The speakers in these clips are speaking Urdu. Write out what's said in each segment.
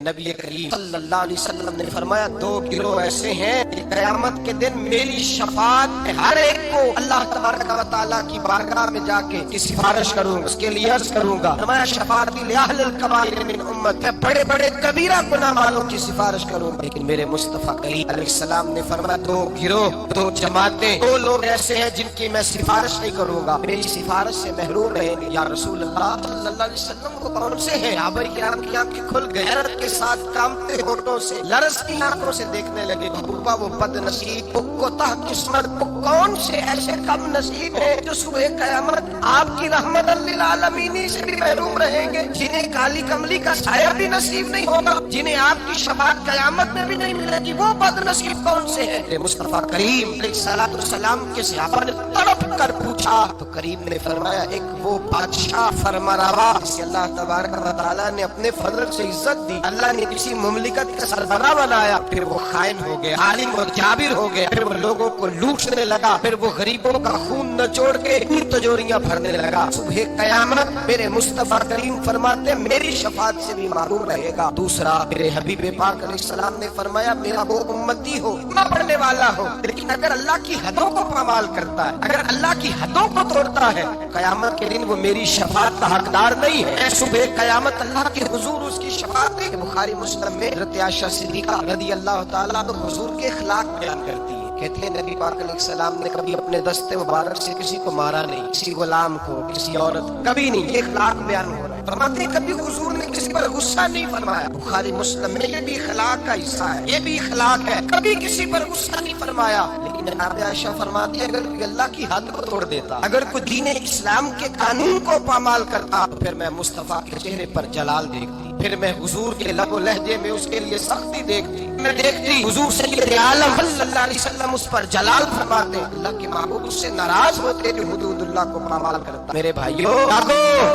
نبی کریم صلی اللہ علیہ وسلم نے فرمایا دو گروہ ایسے ہیں کہ قیامت کے دن میری شفاعت میں ہر ایک کو اللہ تبارک و تعالیٰ کی بارگاہ میں جا کے سفارش کروں گا، اس کے لیے عرض کروں گا۔ فرمایا شفاعتی لأہل الکبائر من امت، میں بڑے بڑے کبیرہ گناہ والوں کی سفارش کروں گا۔ لیکن میرے مصطفیٰ کریم علیہ السلام نے فرمایا دو گروہ، دو جماعتیں، دو لوگ ایسے ہیں جن کی میں سفارش نہیں کروں گا، میری سفارش سے محروم رہیں گے۔ یا رسول اللہ صلی اللہ علیہ وسلم وہ کون سے ہیں؟ صحابہ کرام کی آنکھیں کھل گئی، حیرت کے ساتھ کامتے ہونٹوں سے لرزتی آنکھوں سے دیکھنے لگے۔ ابا وہ بد نصیب، وہ کوتاہ قسمت، وہ کون سے ایسے کم نصیب ہیں جو صبح قیامت آپ کی رحمت للعالمین سے بھی محروم رہیں گے، جنہیں کالی کملی کا سایہ بھی نصیب نہیں ہوگا، جنہیں آپ کی شفاعت قیامت میں بھی نہیں ملے گی، وہ بد نصیب کون سے ہیں؟ مصطفیٰ کریم علیہ الصلوۃ والسلام کے صحابہ نے تڑپ کر پوچھا تو کریم نے فرمایا ایک وہ بادشاہ فرمانروا جسے اللہ تبارک و تعالیٰ نے اپنے فضل سے عزت دی، اللہ نے کسی مملکت کا سربراہ بنایا، پھر وہ خائن ہو گیا، عالم اور جابر ہو گیا، پھر وہ لوگوں کو لوٹنے لگا، پھر وہ غریبوں کا خون نچوڑ کے تجوریاں بھرنے لگا۔ صبح قیامت میرے مصطفیٰ کریم فرماتے میری شفاعت سے بھی معروم رہے گا۔ دوسرا میرے حبیب پاک علیہ السلام نے فرمایا میرا وہ امتی ہو، نہ پڑھنے والا ہو، لیکن اگر اللہ کی حدوں کو پامال کرتا ہے، اگر اللہ کی حدوں کو توڑتا ہے، قیامت کے دن وہ میری شفاعت کا حقدار نہیں ہے۔ صبح قیامت اللہ کے حضور اس کی شفاعت ہے۔ بخاری مسلم میں حضرت عائشہ صدیقہ رضی اللہ تعالیٰ عنہ حضور کے اخلاق بیان کرتی ہے، کہتے ہیں نبی پاک علیہ السلام نے کبھی اپنے دستے مبارک سے کسی کو مارا نہیں، کسی غلام کو، کسی عورت، کبھی نہیں۔ یہ اخلاق بیان ہو رہا ہے۔ فرماتے ہیں کبھی حضور نے کسی پر غصہ نہیں فرمایا۔ بخاری مسلم میں یہ بھی اخلاق کا حصہ ہے، یہ بھی اخلاق ہے، کبھی کسی پر غصہ نہیں فرمایا۔ لیکن جناب عائشہ فرماتی ہے اگر کوئی اللہ کی حد کو توڑ دیتا، اگر کوئی دین اسلام کے قانون کو پامال کرتا، تو پھر میں مصطفیٰ کے چہرے پر جلال دیکھتی، پھر میں حضور کے لب و لہجے میں اس کے لیے سختی دیکھتی، میں دیکھتی حضور سید عالم صلی اللہ علیہ وسلم اس پر جلال فرماتے، اللہ کے محبوب اس سے ناراض ہوتے جو حدود اللہ کو پامال کرتا۔ میرے بھائیو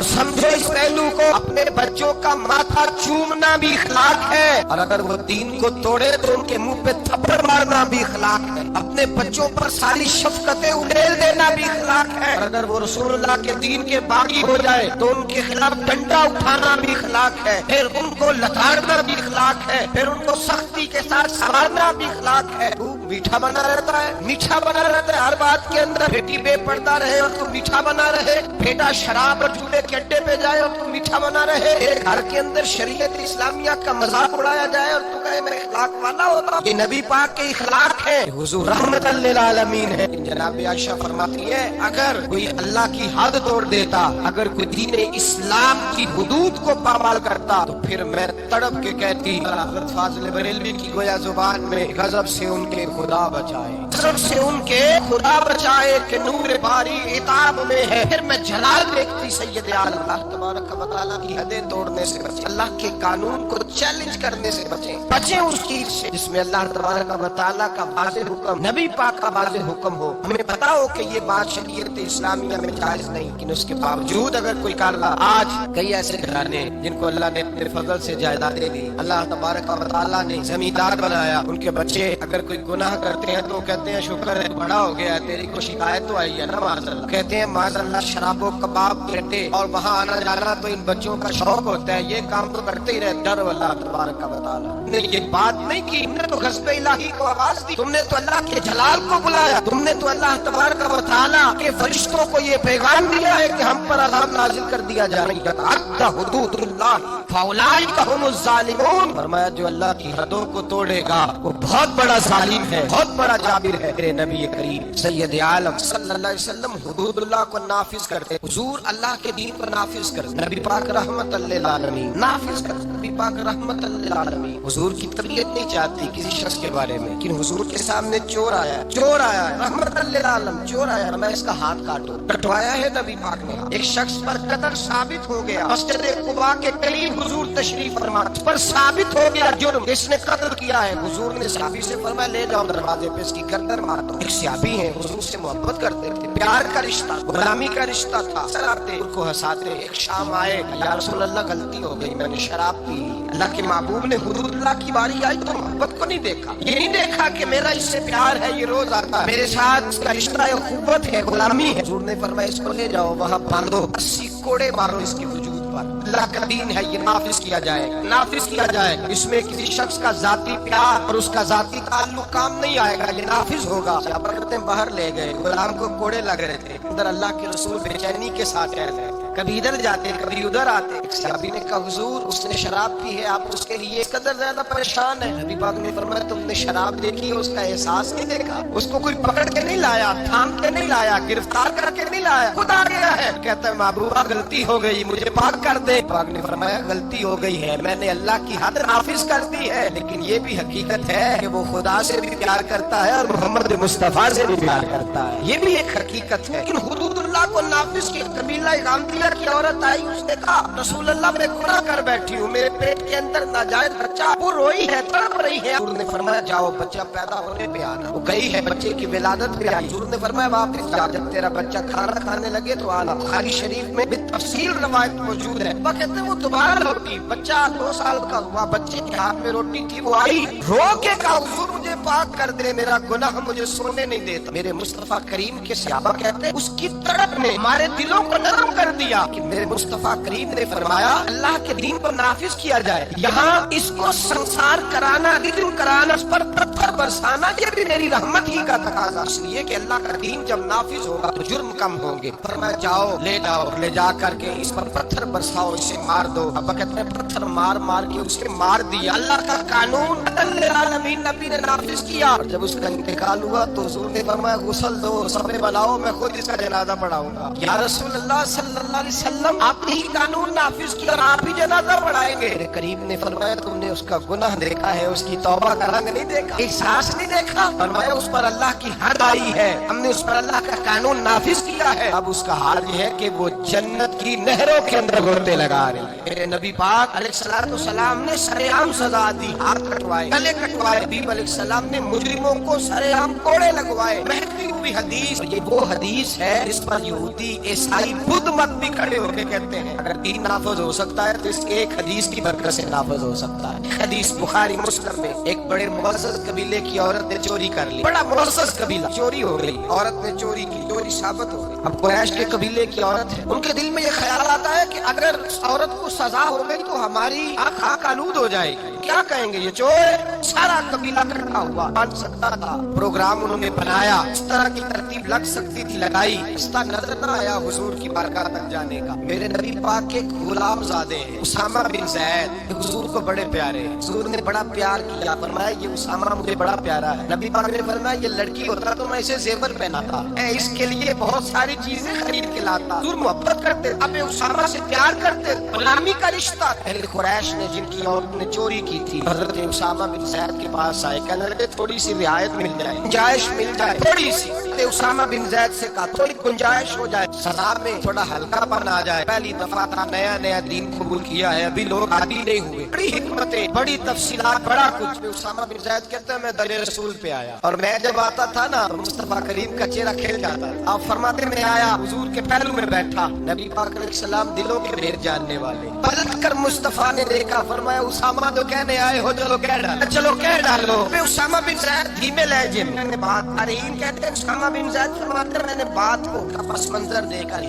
سمجھو اس پہلو کو، اپنے بچوں کا ماتھا چومنا بھی اخلاق ہے، اور اگر وہ دین کو توڑے تو ان کے منہ پہ تھپڑ مارنا بھی اخلاق ہے، اپنے بچوں پر ساری شفقتیں اڑیل دینا بھی اخلاق ہے، اور اگر وہ رسول اللہ کے دین کے باغی ہو جائے تو ان کے خلاف ڈنڈا اٹھانا بھی اخلاق ہے، پھر ان کو لتاڑنا بھی اخلاق ہے، پھر ان کو سختی کے ساتھ سنوارنا بھی اخلاق ہے۔ تو میٹھا بنا رہتا ہے، میٹھا بنا رہتا ہے ہر بات کے اندر، بیٹی بے پردہ رہے اور تو میٹھا بنا رہے، بیٹا شراب اور جولے کے اڈے پہ جائے اور تو میٹھا بنا رہے، ایک گھر کے اندر شریعت اسلامیہ کا مذاق اڑایا جائے اور تو کہے میں اخلاق والا ہوتا۔ یہ نبی پاک کے اخلاق ہے، حضور رحمت للعالمین ہے۔ جناب عائشہ فرماتی ہے اگر کوئی اللہ کی حد توڑ دیتا، اگر کوئی دین اسلام کی حدود کو پامال کرتا، تو پھر میں تڑپ کے کہتی حضرت فاضل بریلوی کی گویا زبان میں غضب سے ان کے خدا بچائے، غضب سے ان کے خدا بچائے کہ نور باری عتاب میں ہے۔ پھر میں جلال دیکھتی سید عالم، اللہ تبارک و تعالیٰ کی حدیں توڑنے سے بچیں، اللہ کے قانون کو چیلنج کرنے سے بچیں، بچیں اس چیز سے جس میں اللہ تبارک و تعالیٰ کا واضح حکم، نبی پاک کا واضح حکم ہو، ہمیں پتا ہو کہ یہ بات شریعت اسلامیہ میں جائز نہیں، لیکن اس کے باوجود اگر کوئی کر رہا۔ آج کئی ایسے گھرانے جن کو اللہ نے اپنے فضل سے جائیدادیں دی، اللہ تبارک و تعالیٰ نے زمیندار بنایا، ان کے بچے اگر کوئی گناہ کرتے ہیں تو کہتے ہیں شکر ہے بڑا ہو گیا، تیری کو شکایت تو آئی ہے نا معاذ اللہ، کہتے ہیں معاذ اللہ شراب و کباب کے اڈے اور وہاں آنا جانا تو ان بچوں کا شوق ہوتا ہے، یہ کام تو کرتے ہی رہتے۔ ڈر اللہ تبارک و تعالیٰ نے یہ بات نہیں کی، تم نے تو غضب الہی کو آواز دی، تم نے تو اللہ کے جلال کو بلایا، تم نے تو اللہ تبارک و تعالیٰ کے فرشتوں کو یہ پیغام دیا ہے کہ ہم پر عذاب نازل کر دیا جائے گا، تعدی حدود اللہ فاولئک هم الظالمون۔ فرمایا جو اللہ کی حدوں کو توڑے گا وہ بہت بڑا ظالم ہے، بہت بڑا جابر ہے۔ میرے نبی کریم سید عالم صلی اللہ علیہ وسلم حدود اللہ کو نافذ کرتے، حضور اللہ کے دین کو نافذ کرتے، نبی پاک رحمت للعالمین نافذ کرتے، نبی پاک رحمت للعالمین۔ حضور کی طبیعت نہیں چاہتی کسی شخص کے بارے میں، لیکن حضور کے سامنے چور آیا، چور آیا ہے رحمت للعالم، چور آیا ہے، میں اس کا ہاتھ کاٹوں، کٹوایا ہے نبی پاک نے۔ ایک شخص پر قتل ثابت ہو گیا، مسجد قباء کے قریب حضور تشریف فرما، پر ثابت ہو گیا جرم، اس نے قتل کیا ہے۔ حضور نے صحابی سے فرمایا لے جاؤ دروازے پہ اس کی گردن مار دو۔ ایک صحابی ہیں حضور سے محبت کرتے تھے، پیار کا رشتہ، غلامی کا رشتہ تھا، سراتے ان کو ہنساتے۔ ایک شام آئے یا رسول اللہ غلطی ہو گئی، میں نے شراب پی۔ اللہ کے محبوب نے حدود اللہ کی باری آئی تو محبت کو نہیں دیکھا، یہ نہیں دیکھا کہ میرا اس سے پیار ہے، یہ روز آتا ہے میرے ساتھ، اس کا رشتہ ہے، قوت ہے، غلامی ہے۔ حضور نے فرمایا اس کو لے جاؤ وہاں باندھو، 80 کوڑے مارو اس کے وجود پر۔ اللہ کا دین ہے یہ نافذ کیا جائے، نافذ کیا جائے۔ اس میں کسی شخص کا ذاتی پیار اور اس کا ذاتی تعلق کام نہیں آئے گا، یہ نافذ ہوگا۔ صحابہ کہتے ہیں باہر لے گئے، غلام کو کوڑے لگ رہے تھے، اندر اللہ کے رسول بے چینی کے ساتھ رہ رہے، کبھی ادھر جاتے کبھی ادھر آتے۔ ایک صحابی نے کہا حضور اس نے شراب پی ہے، آپ اس کے لیے قدر زیادہ پریشان ہے۔ نبی پاک نے فرمایا تم نے شراب دیکھی ہے، اس کا احساس نہیں دیکھا؟ اس کو کوئی پکڑ کے نہیں لایا، تھام کے نہیں لایا، گرفتار کر کے نہیں لایا، خود آ گیا ہے۔ کہتا ہے محبوبہ غلطی ہو گئی، مجھے پاک کر دے۔ پاک نے فرمایا غلطی ہو گئی ہے، میں نے اللہ کی حد نافذ کر دی ہے، لیکن یہ بھی حقیقت ہے کہ وہ خدا سے بھی پیار کرتا ہے اور محمد مصطفیٰ سے بھی پیار کرتا ہے، یہ بھی ایک حقیقت ہے۔ لیکن حدود اللہ کو نافذ کی قبیلہ غامدیہ کی عورت آئی، اس نے کہا رسول اللہ میں گناہ کر بیٹھی ہوں، میرے پیٹ کے اندر ناجائز بچہ وہ روئی ہے، تڑپ رہی ہے۔ حضور نے فرمایا جاؤ بچہ پیدا ہونے پہ آنا۔ وہ گئی ہے، بچے کی ولادت پہ آئی۔ حضور نے فرمایا واپس جا، جب تیرا بچہ کھانا کھانے لگے تو آنا۔ بخاری شریف میں بالتفصیل روایت موجود ہے۔ وہ کہتے ہیں وہ دوبارہ لوٹی، بچہ 2 سال کا ہوا، بچے کے ہاتھ میں روٹی تھی، وہ آئی رو کے کہا حضور مجھے پاک کر دے، میرا گناہ مجھے سونے نہیں دیتا۔ میرے مصطفیٰ کریم کے صحابہ کہتے ہیں اس کی تڑپ نے ہمارے دلوں کو نرم کر دیا کہ میرے مصطفیٰ کریم نے فرمایا اللہ کے دین کو نافذ کیا جائے، یہاں اس کو سنسار کرانا، ردم کرانا، اس پر پتھر برسانا، یہ بھی میری رحمت ہی کا تقاضا، اس لیے کہ اللہ کا دین جب نافذ ہوگا تو جرم کم ہوں گے۔ فرمایا جاؤ لے جاؤ، لے جا کر کے اس پر پتھر برساؤ، اسے مار دو۔ اب کہتے ہیں پتھر مار مار کے اسے مار دیا۔ اللہ کا قانون للعالمین نبی نے نافذ کیا، اور جب اس کا انتقال ہوا تو حضور نے فرمایا غسل دو، سبے بناؤ، میں خود اس کا جنازہ پڑھاؤں گا۔ یا رسول اللہ صلی اللہ علیہ وسلم آپ نے ہی قانون نافذ کیا اور آپ ہی جنازہ پڑھائیں گے۔ میرے کریم نے فرمایا تم نے اس کا گناہ دیکھا ہے، اس کی توبہ کا رنگ نہیں دیکھا، احساس نہیں دیکھا؟ فرمایا اس پر اللہ کی حد آئی ہے، ہم نے اس پر اللہ کا قانون نافذ کیا ہے، اب اس کا حال یہ ہے کہ وہ جنت کی نہروں کے اندر گھوڑے لگا رہے ہیں۔ میرے نبی پاک علیہ السلام نے سرعام سزا دی، ہاتھ کٹوائے، گلے کٹوائے۔ حبیب علیہ السلام نے مجرموں کو سرعام کوڑے لگوائے۔ مہدی ہوئی حدیث، اور یہ وہ حدیث ہے جس پر یہودی عیسائی بدھ مت بھی کھڑے ہو کے کہتے ہیں اگر دین نافذ ہو سکتا ہے تو اس ایک حدیث کی برکت سے نافذ ہو سکتا ہے۔ حدیث بخاری مسلم میں، ایک بڑے معزز قبیلے کی عورت نے چوری کر لی، بڑا معزز قبیلہ، چوری ہو گئی، عورت نے چوری کی، چوری ثابت ہو گئی۔ اب قریش کے قبیلے کی عورت ہے، ان کے دل میں یہ خیال آتا ہے کہ اگر اس عورت کو سزا ہو گئی تو ہماری آنکھ آلود ہو جائے گی، کیا کہیں گے یہ چور ہے۔ سارا قبیلہ اکٹھا ہوا، بن سکتا تھا، پروگرام انہوں نے بنایا، اس طرح کی ترتیب لگ سکتی تھی، لگائی، رستہ نظر نہ آیا حضور کی بارگاہ تک جانے کا۔ میرے نبی پاک کے غلام زادے ہیں اسامہ بن زید، حضور کو بڑے پیارے ہیں، حضور نے بڑا پیار کیا، فرمایا یہ اسامہ مجھے بڑا پیارا ہے۔ نبی پاک نے فرمایا یہ لڑکی ہوتا تو میں اسے زیور پہناتا، میں اس کے لیے بہت ساری چیزیں خرید کے لاتا۔ حضور محبت کرتے، اب اسامہ سے پیار کرتے، غلامی کا رشتہ۔ اہل قریش نے جن کی عورت نے چوری کی تھی حضرت اسامہ بن زید کے پاس آئے، کہنے لگے تھوڑی سی رعایت مل جائے، گنجائش مل جائے تھوڑی سی۔ اسامہ بن زید سے کہا تھوڑی گنجائش ہو جائے، سزا میں تھوڑا ہلکا پن آ جائے، پہلی دفعہ تھا، نیا نیا دین قبول کیا ہے، ابھی لوگ عادی نہیں ہوئے، بڑی حکمتیں، بڑی تفصیلات، بڑا کچھ۔ اسامہ بن زید کہتے ہیں میں در رسول پہ آیا، اور میں جب آتا تھا نا تو مصطفیٰ کریم کا چہرہ کھل جاتا تھا۔ آپ فرماتے میں آیا حضور کے پہلو میں بیٹھا، نبی پاک علیہ السلام دلوں کے بھید جاننے والے، پلٹ کر مصطفیٰ نے دیکھا، فرمایا اسامہ تو کہنے آئے ہو، چلو کہہ ڈالو، چلو کہہ ڈالو۔ اسامہ بن زید دھیمے لہجے میں بات آ رہی، کہتے ہیں اسامہ بن زید فرماتے میں نے بات کو پس منظر دیکھا،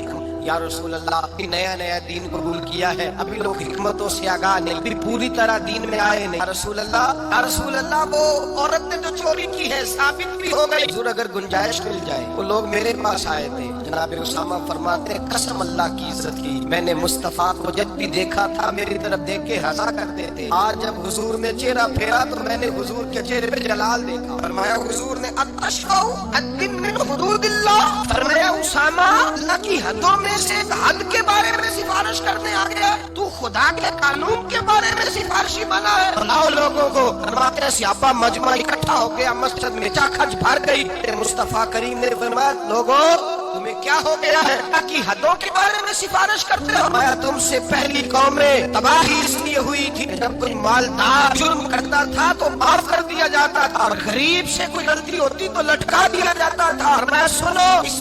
یا رسول اللہ نیا نیا دین قبول کیا ہے، ابھی لوگ حکمتوں سے آگاہ نہیں، ابھی پوری طرح دین میں آئے نہیں۔ یا رسول اللہ وہ عورت نے جو چوری کی ہے ثابت بھی ہو گئی، حضور اگر گنجائش مل جائے۔ وہ لوگ میرے پاس آئے تھے، جناب اسامہ فرماتے ہیں قسم اللہ کی عزت کی، میں نے مصطفیٰ کو جب بھی دیکھا تھا میری طرف دیکھ کے ہنسا کرتے تھے، آج جب حضور نے چہرہ پھیرا تو میں نے حضور کے چہرے پہ جلال دیکھا۔ فرمایا حضور نے اتشفع الدم من حدود اللہ، فرمایا اسامہ اللہ کی حدوں میں سے ایک حد کے بارے میں سفارش کرنے آ گیا، تو خدا کے قانون کے بارے میں سفارشی بنا ہے۔ بلاؤ لوگوں کو، فرماتے ہیں صحابہ مجمع اکٹھا ہو گیا، مسجد میں چاکھچ بھر گئی۔ مصطفیٰ کریم نے فرمایا لوگوں تمہیں کیا ہو گیا ہے کہ حدوں کے بارے میں سفارش کرتے ہو؟ فرمایا تم سے پہلی قومیں تباہی اس لیے ہوئی تھی جب کوئی مالدار جرم کرتا تھا تو معاف کر دیا جاتا تھا، اور غریب سے کوئی غلطی ہوتی تو لٹکا دیا جاتا تھا۔ اور میں سنو اس